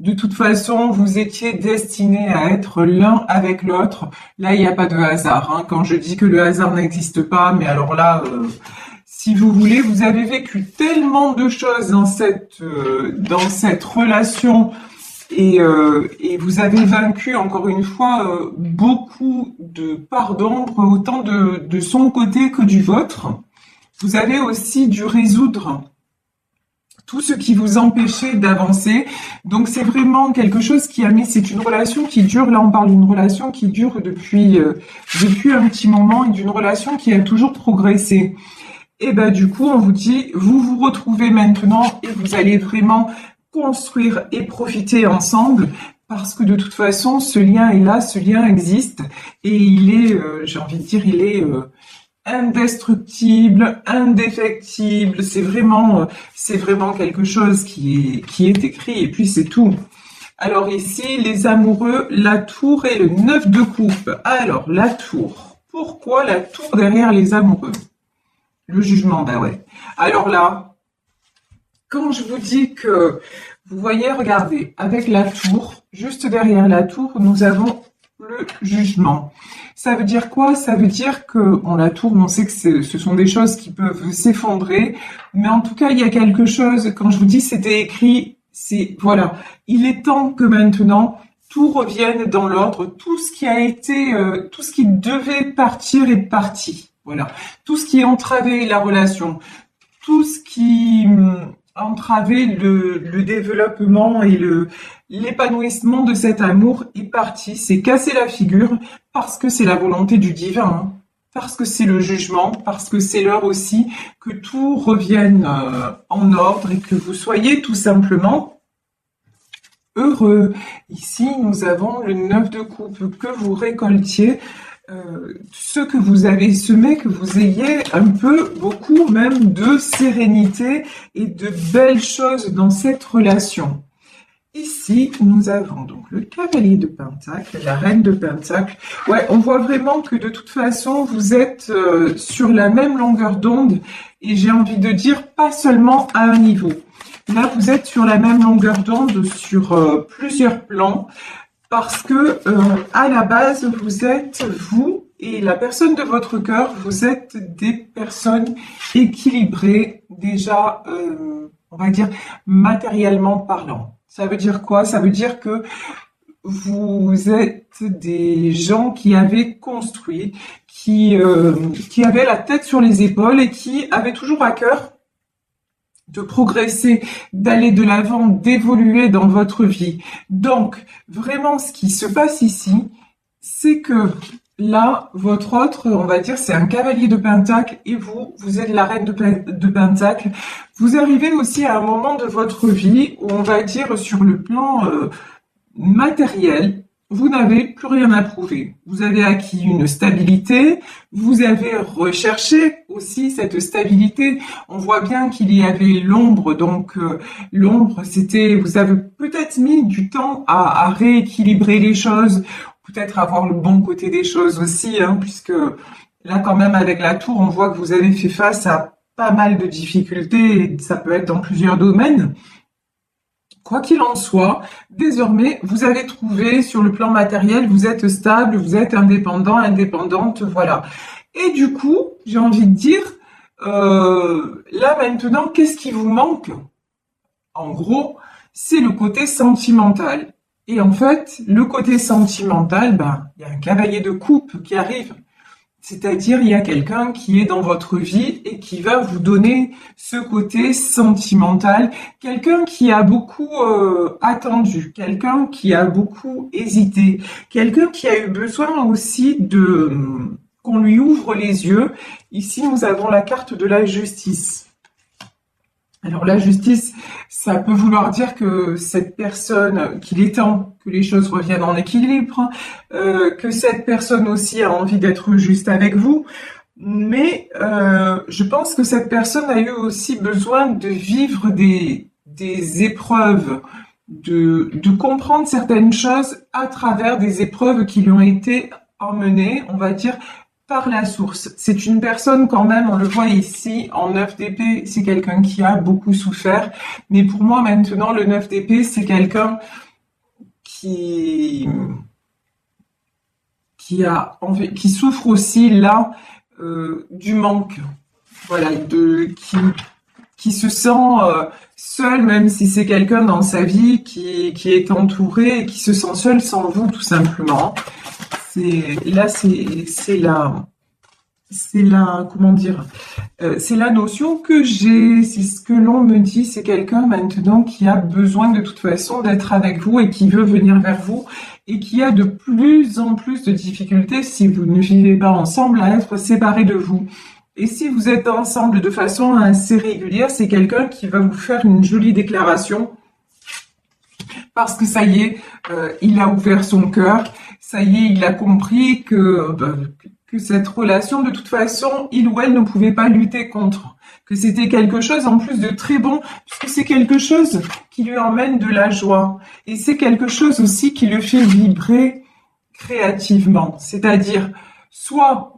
De toute façon, vous étiez destinés à être l'un avec l'autre. Là, il n'y a pas de hasard, hein. Quand je dis que le hasard n'existe pas, mais alors là, si vous voulez, vous avez vécu tellement de choses dans cette relation et vous avez vaincu encore une fois beaucoup de parts d'ombre, autant de son côté que du vôtre. Vous avez aussi dû résoudre tout ce qui vous empêchait d'avancer. Donc c'est vraiment quelque chose qui a mis, c'est une relation qui dure, là on parle d'une relation qui dure depuis un petit moment et d'une relation qui a toujours progressé. Et ben du coup on vous dit, vous vous retrouvez maintenant et vous allez vraiment construire et profiter ensemble parce que de toute façon ce lien est là, ce lien existe et il est, j'ai envie de dire, il est indestructible, indéfectible. C'est vraiment quelque chose qui est écrit et puis c'est tout. Alors ici, les amoureux, la tour et le 9 de coupe. Alors, la tour. Pourquoi la tour derrière les amoureux? Le jugement, bah ouais. Alors là, quand je vous dis que, vous voyez, regardez, avec la tour, juste derrière la tour, nous avons le jugement. Ça veut dire quoi? Ça veut dire que, bon, la tour, on sait que ce sont des choses qui peuvent s'effondrer, mais en tout cas, il y a quelque chose, quand je vous dis c'était écrit, c'est, voilà, il est temps que maintenant, tout revienne dans l'ordre, tout ce qui a été, tout ce qui devait partir est parti. Voilà. Tout ce qui entravait la relation, tout ce qui entravait le développement et l'épanouissement de cet amour est parti. C'est casser la figure parce que c'est la volonté du divin, hein, parce que c'est le jugement, parce que c'est l'heure aussi que tout revienne en ordre et que vous soyez tout simplement heureux. Ici, nous avons le 9 de coupe, que vous récoltiez ce que vous avez semé, que vous ayez un peu, beaucoup même de sérénité et de belles choses dans cette relation. Ici, nous avons donc le cavalier de Pentacle, la reine de Pentacle. Ouais, on voit vraiment que de toute façon, vous êtes sur la même longueur d'onde et j'ai envie de dire pas seulement à un niveau. Là, vous êtes sur la même longueur d'onde sur plusieurs plans. Parce que à la base, vous êtes, vous et la personne de votre cœur, vous êtes des personnes équilibrées, déjà, on va dire, matériellement parlant. Ça veut dire quoi? Ça veut dire que vous êtes des gens qui avaient construit, qui avaient la tête sur les épaules et qui avaient toujours à cœur de progresser, d'aller de l'avant, d'évoluer dans votre vie. Donc, vraiment, ce qui se passe ici, c'est que là, votre autre, on va dire, c'est un cavalier de Pentacle et vous êtes la reine de Pentacle. Vous arrivez aussi à un moment de votre vie où on va dire sur le plan matériel, vous n'avez plus rien à prouver. Vous avez acquis une stabilité, vous avez recherché aussi cette stabilité. On voit bien qu'il y avait l'ombre, donc l'ombre, c'était, vous avez peut-être mis du temps à rééquilibrer les choses, peut-être avoir le bon côté des choses aussi, hein, puisque là quand même avec la tour, on voit que vous avez fait face à pas mal de difficultés, et ça peut être dans plusieurs domaines. Quoi qu'il en soit, désormais, vous avez trouvé sur le plan matériel, vous êtes stable, vous êtes indépendant, indépendante, voilà. Et du coup, j'ai envie de dire, là maintenant, qu'est-ce qui vous manque? En gros, c'est le côté sentimental. Et en fait, le côté sentimental, ben, il y a un cavalier de coupe qui arrive. C'est-à-dire, il y a quelqu'un qui est dans votre vie et qui va vous donner ce côté sentimental, quelqu'un qui a beaucoup attendu, quelqu'un qui a beaucoup hésité, quelqu'un qui a eu besoin aussi de qu'on lui ouvre les yeux. Ici, nous avons la carte de la justice. Alors la justice, ça peut vouloir dire que cette personne, qu'il est temps que les choses reviennent en équilibre, que cette personne aussi a envie d'être juste avec vous, mais je pense que cette personne a eu aussi besoin de vivre des épreuves, de comprendre certaines choses à travers des épreuves qui lui ont été emmenées, on va dire, par la source. C'est une personne quand même, on le voit ici, en 9 d'épée, c'est quelqu'un qui a beaucoup souffert. Mais pour moi maintenant, le 9 d'épée, c'est quelqu'un qui, qui souffre aussi là du manque. Voilà, qui se sent seul, même si c'est quelqu'un dans sa vie qui est entouré et qui se sent seul sans vous, tout simplement. Comment dire, c'est la notion que j'ai, c'est ce que l'on me dit, c'est quelqu'un maintenant qui a besoin de toute façon d'être avec vous et qui veut venir vers vous et qui a de plus en plus de difficultés, si vous ne vivez pas ensemble, à être séparé de vous. Et si vous êtes ensemble de façon assez régulière, c'est quelqu'un qui va vous faire une jolie déclaration parce que ça y est, il a ouvert son cœur, ça y est, il a compris que cette relation, de toute façon, il ou elle ne pouvait pas lutter contre, que c'était quelque chose en plus de très bon, puisque c'est quelque chose qui lui emmène de la joie, et c'est quelque chose aussi qui le fait vibrer créativement, c'est-à-dire, soit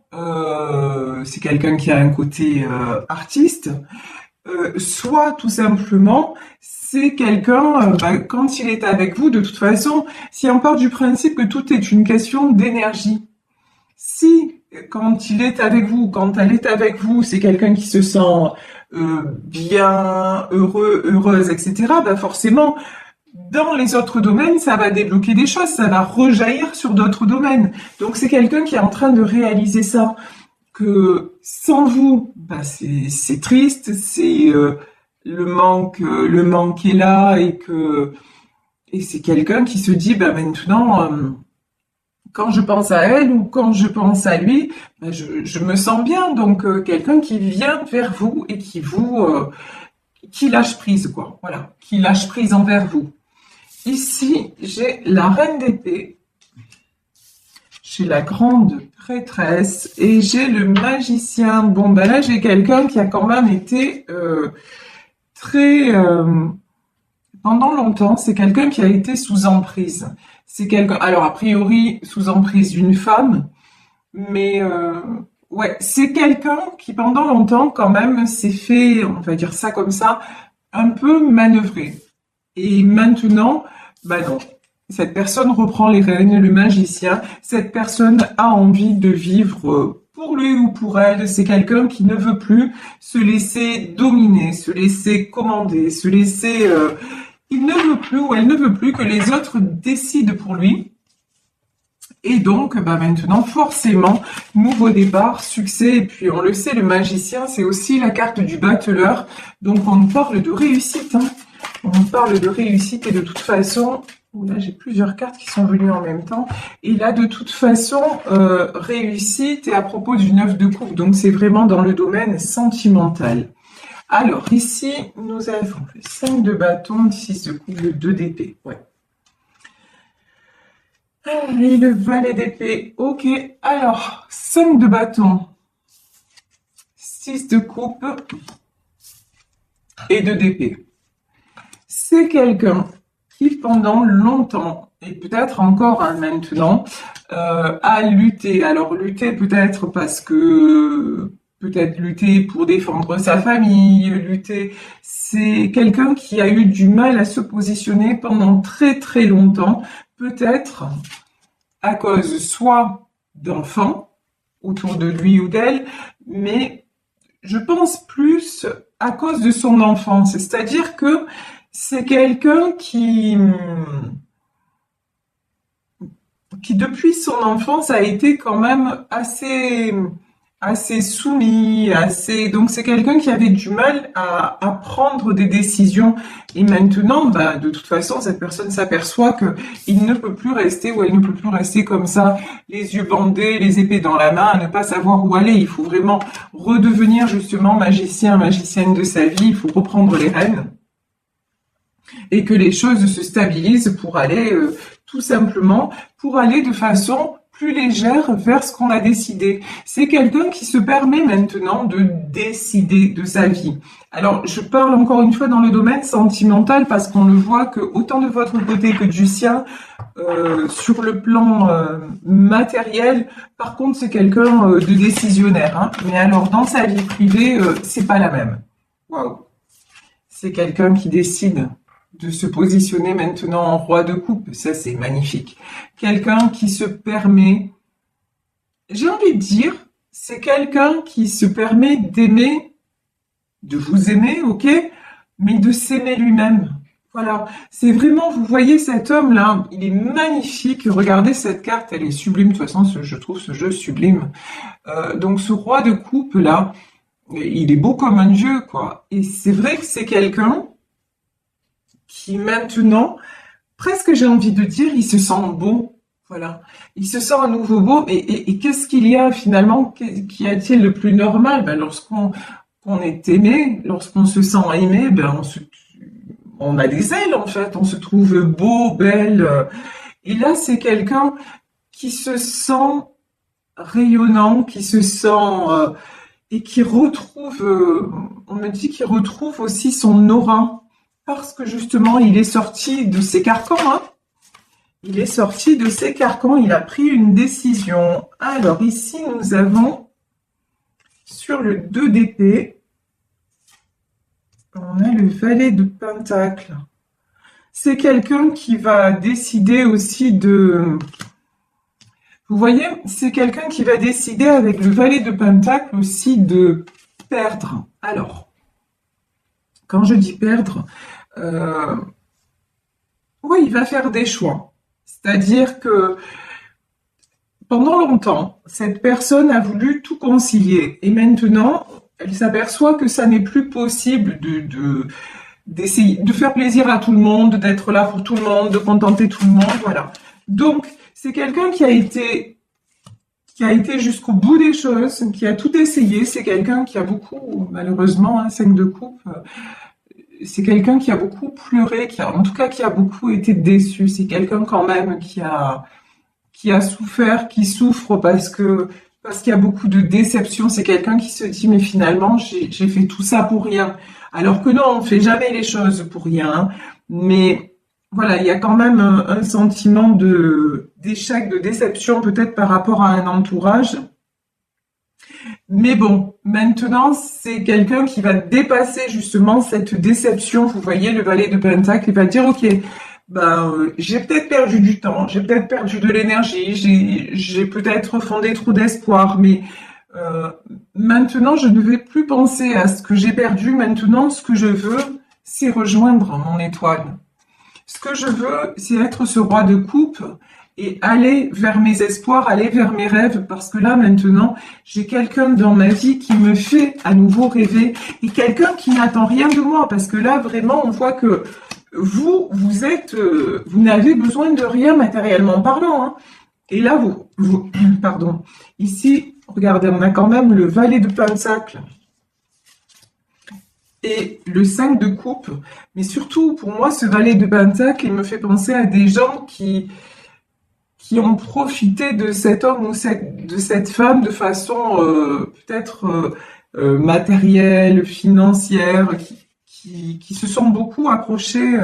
c'est quelqu'un qui a un côté artiste, soit tout simplement c'est quelqu'un, quand il est avec vous, de toute façon, si on part du principe que tout est une question d'énergie, si quand il est avec vous, quand elle est avec vous, c'est quelqu'un qui se sent bien, heureux, heureuse, etc., forcément, dans les autres domaines, ça va débloquer des choses, ça va rejaillir sur d'autres domaines. Donc c'est quelqu'un qui est en train de réaliser ça, que sans vous, c'est triste, c'est le manque est là et c'est quelqu'un qui se dit maintenant quand je pense à elle ou quand je pense à lui, je me sens bien. Donc quelqu'un qui vient vers vous et qui lâche prise, quoi. Voilà, qui lâche prise envers vous. Ici, j'ai la reine d'épée, j'ai la grande prêtresse et j'ai le magicien. Bon, là, j'ai quelqu'un qui a quand même été très... pendant longtemps, c'est quelqu'un qui a été sous emprise. C'est quelqu'un... Alors, a priori, sous emprise d'une femme, mais... ouais, c'est quelqu'un qui, pendant longtemps, quand même, s'est fait, on va dire ça comme ça, un peu manœuvrer. Et maintenant, non. Cette personne reprend les rênes, le magicien. Cette personne a envie de vivre pour lui ou pour elle. C'est quelqu'un qui ne veut plus se laisser dominer, se laisser commander, se laisser... il ne veut plus ou elle ne veut plus que les autres décident pour lui. Et donc, maintenant, forcément, nouveau départ, succès. Et puis, on le sait, le magicien, c'est aussi la carte du battleur. Donc, on parle de réussite. On parle de réussite et de toute façon... Là, j'ai plusieurs cartes qui sont venues en même temps. Et là, de toute façon, réussite et à propos du 9 de coupe. Donc, c'est vraiment dans le domaine sentimental. Alors, ici, nous avons le 5 de bâton, le 6 de coupe, le 2 d'épée. Ouais. Et le valet d'épée. Ok. Alors, 5 de bâton, 6 de coupe et 2 d'épée. C'est quelqu'un qui pendant longtemps, et peut-être encore maintenant, a lutté. Alors lutter peut-être parce que, peut-être lutter pour défendre sa famille, lutter, c'est quelqu'un qui a eu du mal à se positionner pendant très très longtemps, peut-être à cause soit d'enfants autour de lui ou d'elle, mais je pense plus à cause de son enfance, c'est-à-dire que c'est quelqu'un qui depuis son enfance a été quand même assez soumis, donc c'est quelqu'un qui avait du mal à prendre des décisions. Et maintenant, de toute façon, cette personne s'aperçoit que il ne peut plus rester ou elle ne peut plus rester comme ça, les yeux bandés, les épées dans la main, à ne pas savoir où aller. Il faut vraiment redevenir justement magicien, magicienne de sa vie. Il faut reprendre les rênes. Et que les choses se stabilisent pour aller, tout simplement, pour aller de façon plus légère vers ce qu'on a décidé. C'est quelqu'un qui se permet maintenant de décider de sa vie. Alors, je parle encore une fois dans le domaine sentimental parce qu'on le voit que autant de votre côté que du sien, sur le plan matériel, par contre, c'est quelqu'un de décisionnaire. Hein. Mais alors, dans sa vie privée, c'est pas la même. Waouh. C'est quelqu'un qui décide. de se positionner maintenant en roi de coupe. Ça, c'est magnifique. Quelqu'un qui se permet, j'ai envie de dire, c'est quelqu'un qui se permet d'aimer, de vous aimer, ok, mais de s'aimer lui-même. Voilà, c'est vraiment, vous voyez cet homme-là, il est magnifique. Regardez cette carte, elle est sublime. De toute façon, je trouve ce jeu sublime. Donc ce roi de coupe-là, il est beau comme un dieu, quoi. Et c'est vrai que c'est quelqu'un qui maintenant, presque j'ai envie de dire, il se sent beau. Voilà, il se sent à nouveau beau. Et qu'est-ce qu'il y a finalement? Qu'y a-t-il de plus normal? Ben, lorsqu'on est aimé, lorsqu'on se sent aimé, ben on a des ailes en fait, on se trouve beau, belle. Et là, c'est quelqu'un qui se sent rayonnant, qui se sent et qui retrouve, on me dit qu'il retrouve aussi son aura, parce que justement, il est sorti de ses carcans, hein. Il est sorti de ses carcans, il a pris une décision. Alors ici, nous avons sur le 2 d'épée, on a le valet de pentacle. C'est quelqu'un qui va décider aussi de... Vous voyez, c'est quelqu'un qui va décider avec le valet de pentacle aussi de perdre. Alors, quand je dis perdre, oui, il va faire des choix. C'est-à-dire que pendant longtemps, cette personne a voulu tout concilier. Et maintenant, elle s'aperçoit que ça n'est plus possible d'essayer de faire plaisir à tout le monde, d'être là pour tout le monde, de contenter tout le monde, voilà. Donc, c'est quelqu'un qui a été jusqu'au bout des choses, qui a tout essayé. C'est quelqu'un qui a beaucoup, malheureusement, 5 de coupe, c'est quelqu'un qui a beaucoup pleuré, en tout cas, qui a beaucoup été déçu. C'est quelqu'un quand même qui a souffert, qui souffre parce qu'il y a beaucoup de déception. C'est quelqu'un qui se dit, mais finalement, j'ai fait tout ça pour rien. Alors que non, on fait jamais les choses pour rien. Mais voilà, il y a quand même un sentiment d'échec, de déception, peut-être par rapport à un entourage. Mais bon, maintenant, c'est quelqu'un qui va dépasser justement cette déception. Vous voyez, le valet de pentacle, il va dire, ok, j'ai peut-être perdu du temps, j'ai peut-être perdu de l'énergie, j'ai peut-être fondé trop d'espoir, mais maintenant, je ne vais plus penser à ce que j'ai perdu. Maintenant, ce que je veux, c'est rejoindre mon étoile. Ce que je veux, c'est être ce roi de coupe et aller vers mes espoirs, aller vers mes rêves, parce que là, maintenant, j'ai quelqu'un dans ma vie qui me fait à nouveau rêver, et quelqu'un qui n'attend rien de moi, parce que là, vraiment, on voit que vous n'avez besoin de rien matériellement parlant, hein. Et là, pardon, ici, regardez, on a quand même le valet de pentacle et le 5 de coupe, mais surtout, pour moi, ce valet de pentacle, il me fait penser à des gens qui ont profité de cet homme ou de cette femme de façon peut-être matérielle, financière, qui se sont beaucoup accrochés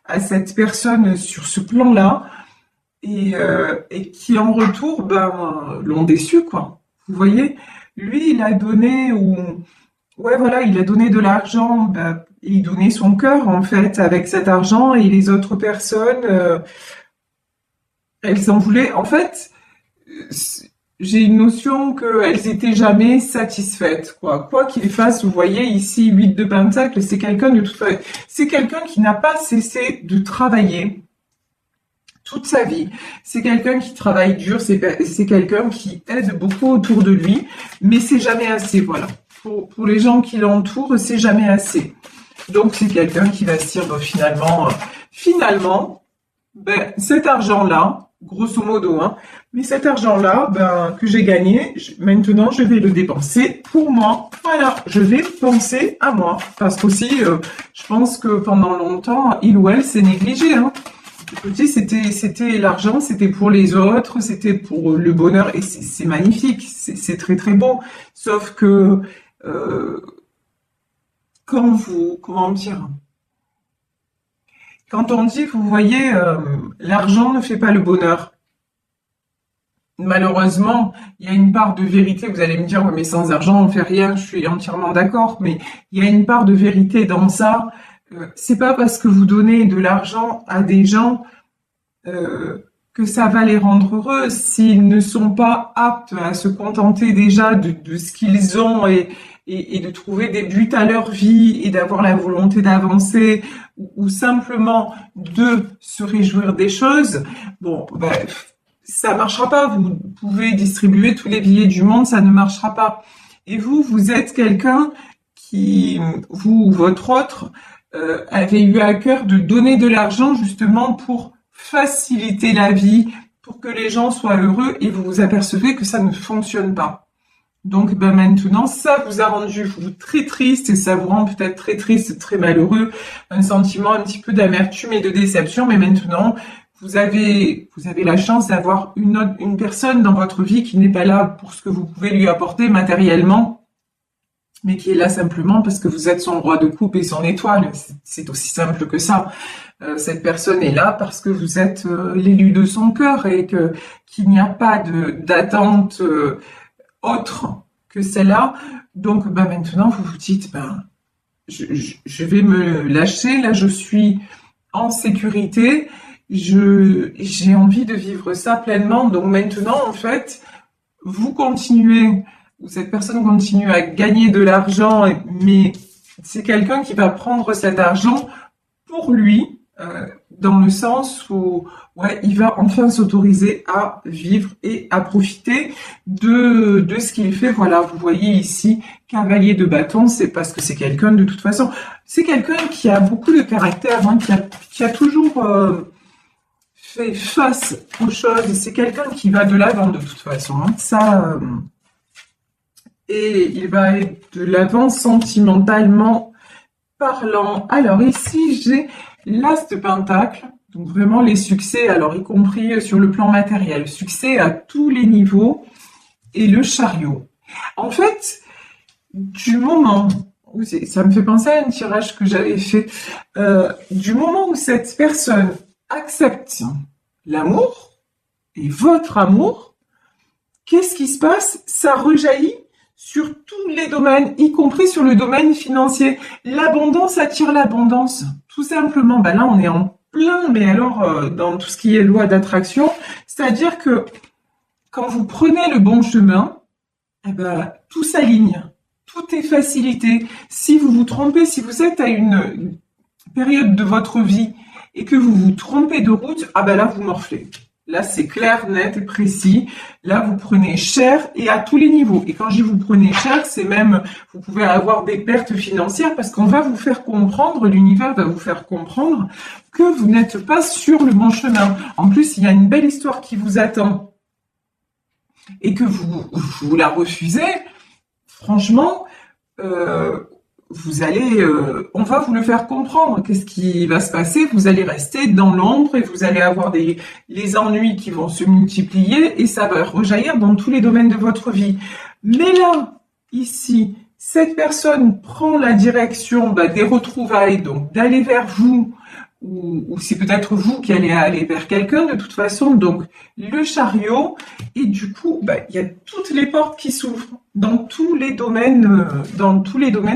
à cette personne sur ce plan-là, et qui en retour l'ont déçu, quoi. Vous voyez, lui, il a donné, ouais, voilà, il a donné de l'argent, il donnait son cœur, en fait, avec cet argent, et les autres personnes, elles en voulaient. En fait, j'ai une notion qu'elles étaient jamais satisfaites, quoi. Quoi qu'il fasse, vous voyez ici, 8 de pentacle, c'est quelqu'un de toute façon, c'est quelqu'un qui n'a pas cessé de travailler toute sa vie. C'est quelqu'un qui travaille dur, c'est quelqu'un qui aide beaucoup autour de lui, mais c'est jamais assez, voilà. Pour les gens qui l'entourent, c'est jamais assez. Donc c'est quelqu'un qui va se dire, finalement, cet argent-là, grosso modo, hein, mais cet argent-là, que j'ai gagné, maintenant je vais le dépenser pour moi. Voilà, je vais penser à moi. Parce qu'aussi, je pense que pendant longtemps, il ou elle s'est négligé, hein. C'était l'argent, c'était pour les autres, c'était pour le bonheur, et c'est magnifique, c'est très très beau. Sauf que comment dire, quand on dit, vous voyez, l'argent ne fait pas le bonheur. Malheureusement, il y a une part de vérité. Vous allez me dire, mais sans argent, on fait rien. Je suis entièrement d'accord, mais il y a une part de vérité dans ça. C'est pas parce que vous donnez de l'argent à des gens que ça va les rendre heureux s'ils ne sont pas aptes à se contenter déjà de ce qu'ils ont et de trouver des buts à leur vie et d'avoir la volonté d'avancer ou simplement de se réjouir des choses. Bon, ben, ça marchera pas. Vous pouvez distribuer tous les billets du monde, ça ne marchera pas. Et vous êtes quelqu'un qui, vous ou votre autre, avez eu à cœur de donner de l'argent justement pour faciliter la vie, pour que les gens soient heureux, et vous vous apercevez que ça ne fonctionne pas. Donc ben maintenant, ça vous a rendu vous très triste, et ça vous rend peut-être très triste, très malheureux, un sentiment un petit peu d'amertume et de déception, mais maintenant, vous avez la chance d'avoir une personne dans votre vie qui n'est pas là pour ce que vous pouvez lui apporter matériellement, mais qui est là simplement parce que vous êtes son roi de coupe et son étoile. C'est aussi simple que ça. Cette personne est là parce que vous êtes l'élu de son cœur et qu'il n'y a pas d'attente autre que celle-là. Donc ben, maintenant, vous vous dites, ben, je vais me lâcher, là je suis en sécurité, j'ai envie de vivre ça pleinement. Donc maintenant, en fait, vous continuez, ou cette personne continue à gagner de l'argent, mais c'est quelqu'un qui va prendre cet argent pour lui, dans le sens où ouais, il va enfin s'autoriser à vivre et à profiter de ce qu'il fait. Voilà, vous voyez ici, cavalier de bâton, c'est parce que c'est quelqu'un de toute façon, c'est quelqu'un qui a beaucoup de caractère, hein, qui a toujours fait face aux choses. C'est quelqu'un qui va de l'avant de toute façon. Hein. Ça, et il va être de l'avant sentimentalement parlant. Alors ici, j'ai l'As de Pentacle, donc vraiment les succès, alors y compris sur le plan matériel, succès à tous les niveaux, et le Chariot. En fait, du moment où ça me fait penser à un tirage que j'avais fait, du moment où cette personne accepte l'amour et votre amour, qu'est-ce qui se passe? Ça rejaillit sur tous les domaines, y compris sur le domaine financier. L'abondance attire l'abondance, tout simplement. Ben là, on est en plein, mais alors dans tout ce qui est loi d'attraction, c'est-à-dire que quand vous prenez le bon chemin, eh ben, tout s'aligne, tout est facilité. Si vous vous trompez, si vous êtes à une période de votre vie et que vous vous trompez de route, ah ben là, vous morflez. Là, c'est clair, net et précis. Là, vous prenez cher et à tous les niveaux. Et quand je dis vous prenez cher, c'est même, vous pouvez avoir des pertes financières parce qu'on va vous faire comprendre, l'univers va vous faire comprendre que vous n'êtes pas sur le bon chemin. En plus, il y a une belle histoire qui vous attend et que vous la refusez. Franchement, vous allez, on va vous le faire comprendre. Qu'est-ce qui va se passer? Vous allez rester dans l'ombre et vous allez avoir les ennuis qui vont se multiplier et ça va rejaillir dans tous les domaines de votre vie. Mais là, ici, cette personne prend la direction des retrouvailles, donc d'aller vers vous, ou c'est peut-être vous qui allez aller vers quelqu'un de toute façon, donc le Chariot, et du coup, il y a toutes les portes qui s'ouvrent dans tous les domaines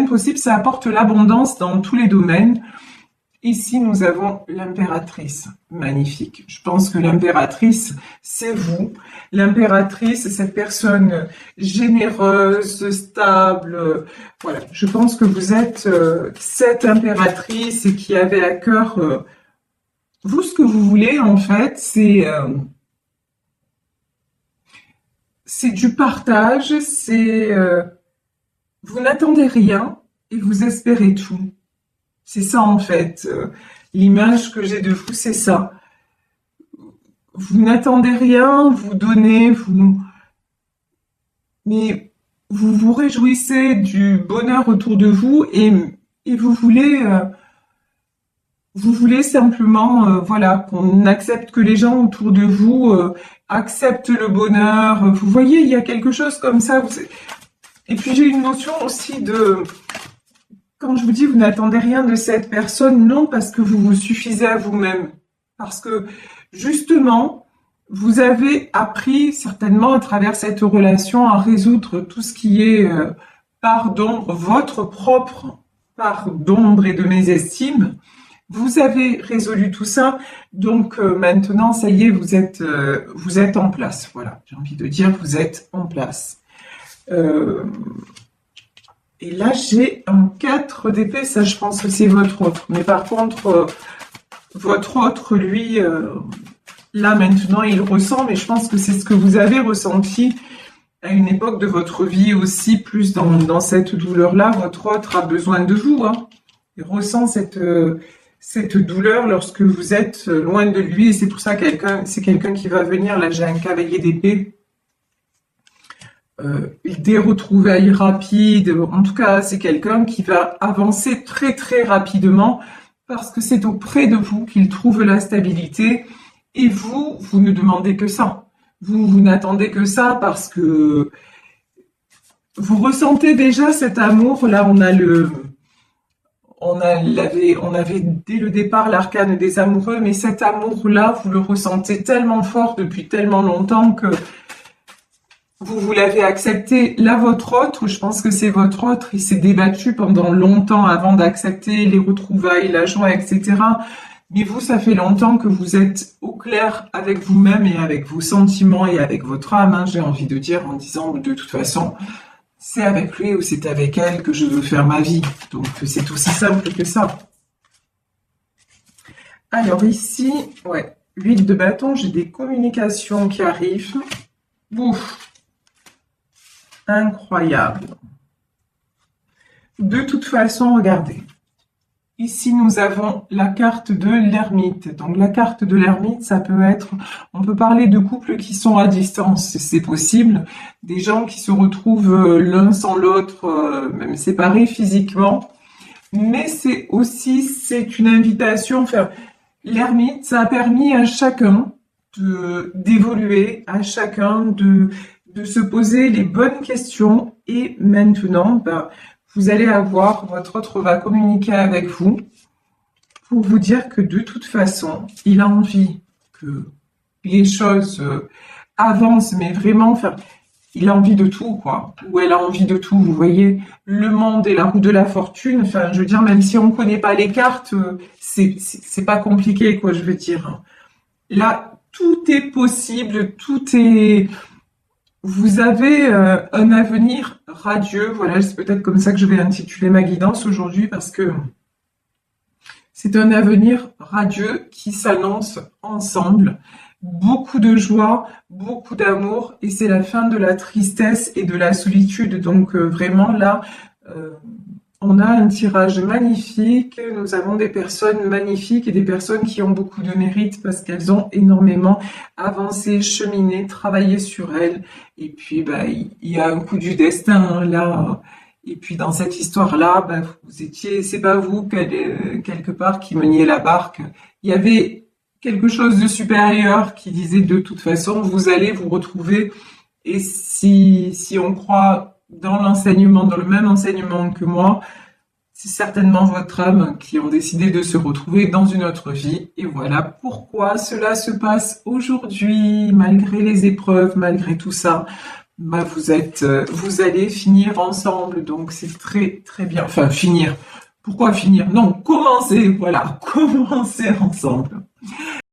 possibles, ça apporte l'abondance dans tous les domaines. Ici, nous avons l'impératrice, magnifique. Je pense que l'impératrice, c'est vous. L'impératrice, c'est cette personne généreuse, stable. Voilà, je pense que vous êtes cette impératrice et qui avait à cœur, vous, ce que vous voulez, en fait, c'est du partage, vous n'attendez rien et vous espérez tout. C'est ça, en fait. L'image que j'ai de vous, c'est ça. Vous n'attendez rien, vous donnez, mais vous vous réjouissez du bonheur autour de vous et vous voulez simplement, voilà, qu'on accepte que les gens autour de vous acceptent le bonheur. Vous voyez, il y a quelque chose comme ça. Et puis j'ai une notion aussi de... Quand je vous dis vous n'attendez rien de cette personne, non, parce que vous vous suffisez à vous-même. Parce que, justement, vous avez appris certainement à travers cette relation à résoudre tout ce qui est part d'ombre, votre propre part d'ombre et de mésestime. Vous avez résolu tout ça, donc maintenant, ça y est, vous êtes en place. Voilà, j'ai envie de dire, vous êtes en place. Et là, j'ai un 4 d'épée, ça je pense que c'est votre autre. Mais par contre, votre autre, lui, là maintenant, il ressent, mais je pense que c'est ce que vous avez ressenti à une époque de votre vie aussi, plus dans cette douleur-là. Votre autre a besoin de vous, hein. Il ressent cette douleur lorsque vous êtes loin de lui, et c'est pour ça que c'est quelqu'un qui va venir. Là, j'ai un cavalier d'épée. Des retrouvailles rapides. En tout cas, c'est quelqu'un qui va avancer très très rapidement parce que c'est auprès de vous qu'il trouve la stabilité. Et vous ne demandez que ça. Vous n'attendez que ça parce que vous ressentez déjà cet amour. Là, on avait dès le départ l'arcane des amoureux, mais cet amour-là, vous le ressentez tellement fort depuis tellement longtemps que vous l'avez accepté. Là, votre autre, je pense que c'est votre autre, il s'est débattu pendant longtemps avant d'accepter les retrouvailles, la joie, etc. Mais vous, ça fait longtemps que vous êtes au clair avec vous-même et avec vos sentiments et avec votre âme, hein, j'ai envie de dire, en disant de toute façon, c'est avec lui ou c'est avec elle que je veux faire ma vie. Donc, c'est aussi simple que ça. Alors ici, ouais, 8 de bâton, j'ai des communications qui arrivent. Ouf! Incroyable. De toute façon, regardez. Ici, nous avons la carte de l'ermite. Donc, la carte de l'ermite, ça peut être... On peut parler de couples qui sont à distance, c'est possible. Des gens qui se retrouvent l'un sans l'autre, même séparés physiquement. Mais c'est aussi, c'est une invitation. Enfin, l'ermite, ça a permis à chacun d'évoluer, à chacun de se poser les bonnes questions. Et maintenant, vous allez avoir, votre autre va communiquer avec vous pour vous dire que de toute façon, il a envie que les choses avancent, mais vraiment, enfin, il a envie de tout, quoi. Ou elle a envie de tout, vous voyez, le monde et la roue de la fortune, enfin, je veux dire, même si on ne connaît pas les cartes, c'est pas compliqué, quoi, je veux dire. Là, tout est possible, tout est... Vous avez un avenir radieux, voilà, c'est peut-être comme ça que je vais intituler ma guidance aujourd'hui parce que c'est un avenir radieux qui s'annonce ensemble. Beaucoup de joie, beaucoup d'amour et c'est la fin de la tristesse et de la solitude. Donc vraiment là, on a un tirage magnifique, nous avons des personnes magnifiques et des personnes qui ont beaucoup de mérite parce qu'elles ont énormément avancé, cheminé, travaillé sur elles. Et puis, il y a un coup du destin, hein, là. Et puis, dans cette histoire-là, vous étiez, c'est pas vous, quelque part, qui meniez la barque. Il y avait quelque chose de supérieur qui disait de toute façon, vous allez vous retrouver. Et si on croit dans l'enseignement, dans le même enseignement que moi, c'est certainement votre âme qui ont décidé de se retrouver dans une autre vie. Et voilà pourquoi cela se passe aujourd'hui, malgré les épreuves, malgré tout ça. Vous allez finir ensemble, donc c'est très très bien. Enfin, finir. Pourquoi finir? Non, commencer, voilà, commencer ensemble.